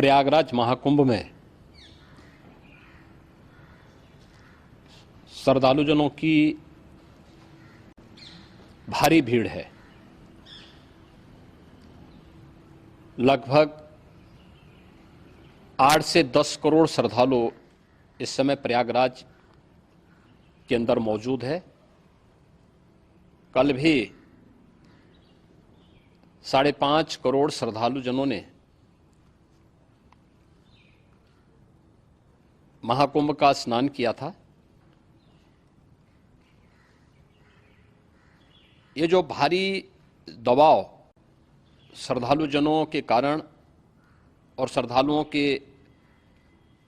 प्रयागराज महाकुंभ में श्रद्धालुजनों की भारी भीड़ है। लगभग 8 से 10 करोड़ श्रद्धालु इस समय प्रयागराज के अंदर मौजूद है। कल भी 5.5 करोड़ श्रद्धालुजनों ने महाकुंभ का स्नान किया था। ये जो भारी दबाव श्रद्धालुजनों के कारण और श्रद्धालुओं के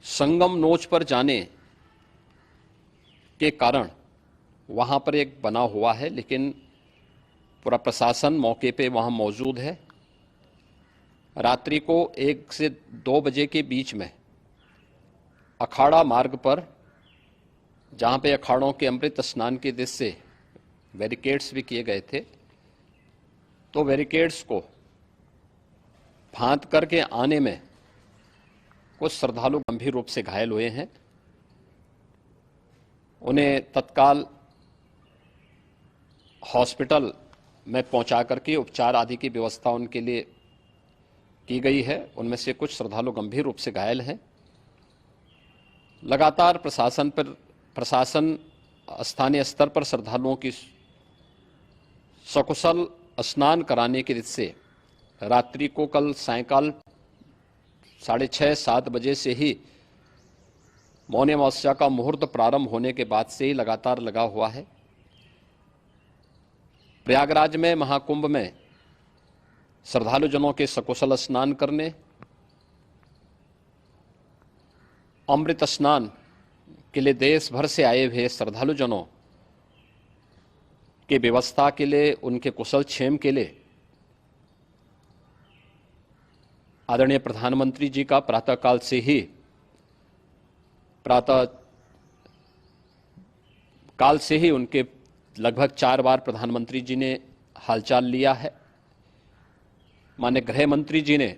संगम नोच पर जाने के कारण वहां पर एक बना हुआ है, लेकिन पूरा प्रशासन मौके पे वहां मौजूद है। रात्रि को 1 से 2 बजे के बीच में अखाड़ा मार्ग पर, जहां पे अखाड़ों के अमृत स्नान के दृश्य से बैरिकेड्स भी किए गए थे, तो बैरिकेड्स को फांद करके आने में कुछ श्रद्धालु गंभीर रूप से घायल हुए हैं। उन्हें तत्काल हॉस्पिटल में पहुंचा करके उपचार आदि की व्यवस्था उनके लिए की गई है। उनमें से कुछ श्रद्धालु गंभीर रूप से घायल हैं। लगातार प्रशासन स्थानीय स्तर पर श्रद्धालुओं की सकुशल स्नान कराने के दृष्टि से रात्रि को कल सायंकाल 6:30-7 बजे से ही मौनी अमावस्या का मुहूर्त प्रारंभ होने के बाद से ही लगातार लगा हुआ है। प्रयागराज में महाकुंभ में श्रद्धालुजनों के सकुशल स्नान करने, अमृत स्नान के लिए देश भर से आए हुए श्रद्धालुजनों की व्यवस्था के लिए, उनके कुशल क्षेम के लिए आदरणीय प्रधानमंत्री जी का प्रातःकाल से ही उनके लगभग 4 बार प्रधानमंत्री जी ने हालचाल लिया है। माननीय गृह मंत्री जी ने,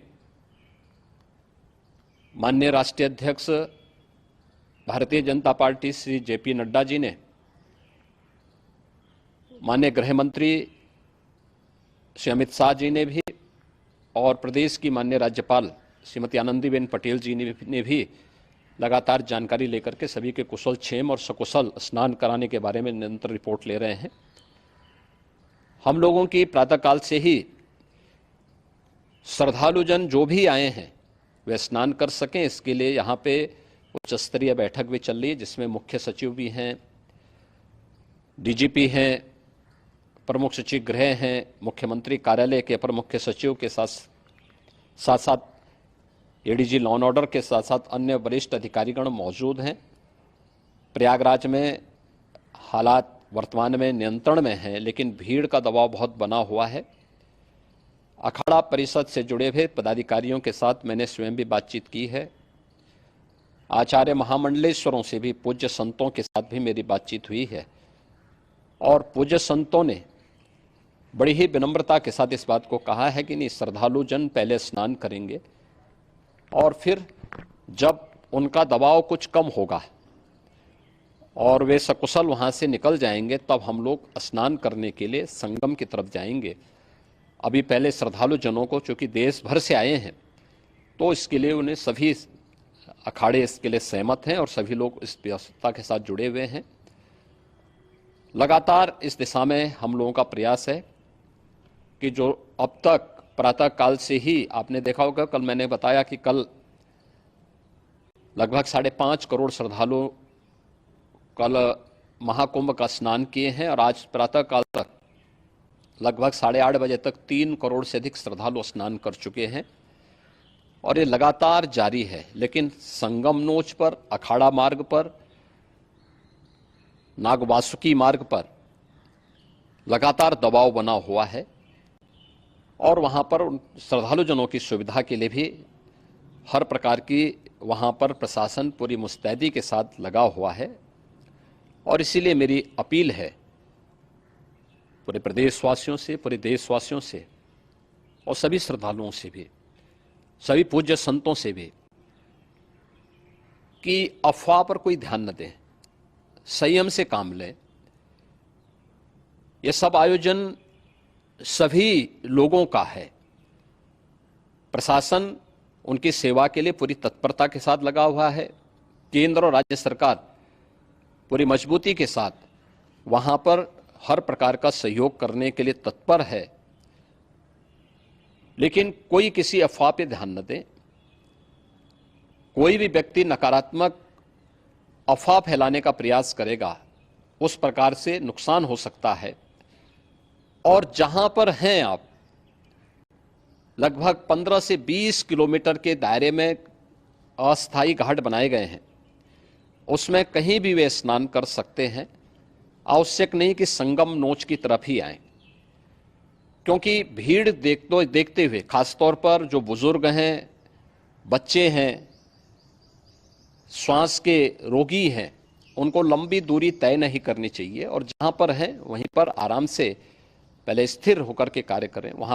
माननीय राष्ट्रीय अध्यक्ष भारतीय जनता पार्टी श्री जेपी नड्डा जी ने, माननीय गृह मंत्री श्री अमित शाह जी ने भी, और प्रदेश की माननीय राज्यपाल श्रीमती आनंदीबेन पटेल जी ने भी लगातार जानकारी लेकर के सभी के कुशल क्षेम और सकुशल स्नान कराने के बारे में निरंतर रिपोर्ट ले रहे हैं। हम लोगों की प्रातःकाल से ही श्रद्धालुजन जो भी आए हैं वे स्नान कर सकें, इसके लिए यहाँ पे उच्च स्तरीय बैठक भी चल रही है, जिसमें मुख्य सचिव भी हैं, डीजीपी हैं, प्रमुख सचिव गृह हैं, मुख्यमंत्री कार्यालय के अपर मुख्य सचिव के साथ साथ एडीजी लॉ एंड ऑर्डर के साथ साथ अन्य वरिष्ठ अधिकारीगण मौजूद हैं। प्रयागराज में हालात वर्तमान में नियंत्रण में हैं, लेकिन भीड़ का दबाव बहुत बना हुआ है। अखाड़ा परिषद से जुड़े हुए पदाधिकारियों के साथ मैंने स्वयं भी बातचीत की है। आचार्य महामंडलेश्वरों से भी, पूज्य संतों के साथ भी मेरी बातचीत हुई है, और पूज्य संतों ने बड़ी ही विनम्रता के साथ इस बात को कहा है कि नहीं, श्रद्धालुजन पहले स्नान करेंगे और फिर जब उनका दबाव कुछ कम होगा और वे सकुशल वहां से निकल जाएंगे, तब हम लोग स्नान करने के लिए संगम की तरफ जाएंगे। अभी पहले श्रद्धालुजनों को, चूंकि देश भर से आए हैं, तो इसके लिए उन्हें सभी अखाड़े इसके लिए सहमत हैं और सभी लोग इस व्यवस्था के साथ जुड़े हुए हैं। लगातार इस दिशा में हम लोगों का प्रयास है कि जो अब तक प्रातःकाल से ही आपने देखा होगा, कल मैंने बताया कि कल लगभग 5.5 करोड़ श्रद्धालु कल महाकुंभ का स्नान किए हैं, और आज प्रातःकाल तक लगभग 8:30 बजे तक 3 करोड़ से अधिक श्रद्धालु स्नान कर चुके हैं, और ये लगातार जारी है। लेकिन संगम नोच पर, अखाड़ा मार्ग पर, नागवासुकी मार्ग पर लगातार दबाव बना हुआ है, और वहां पर श्रद्धालुजनों की सुविधा के लिए भी हर प्रकार की वहां पर प्रशासन पूरी मुस्तैदी के साथ लगा हुआ है। और इसीलिए मेरी अपील है पूरे प्रदेशवासियों से, पूरे देशवासियों से और सभी श्रद्धालुओं से भी, सभी पूज्य संतों से भी कि अफवाह पर कोई ध्यान न दें, संयम से काम लें। ये सब आयोजन सभी लोगों का है। प्रशासन उनकी सेवा के लिए पूरी तत्परता के साथ लगा हुआ है। केंद्र और राज्य सरकार पूरी मजबूती के साथ वहां पर हर प्रकार का सहयोग करने के लिए तत्पर है। लेकिन कोई किसी अफवाह पे ध्यान न दे। कोई भी व्यक्ति नकारात्मक अफवाह फैलाने का प्रयास करेगा, उस प्रकार से नुकसान हो सकता है। और जहां पर हैं आप, लगभग 15 से 20 किलोमीटर के दायरे में अस्थायी घाट बनाए गए हैं, उसमें कहीं भी वे स्नान कर सकते हैं। आवश्यक नहीं कि संगम नोच की तरफ ही आएं, क्योंकि भीड़ देखते हुए खासतौर पर जो बुजुर्ग हैं, बच्चे हैं, श्वास के रोगी हैं, उनको लंबी दूरी तय नहीं करनी चाहिए और जहां पर हैं वहीं पर आराम से पहले स्थिर होकर के कार्य करें। वहां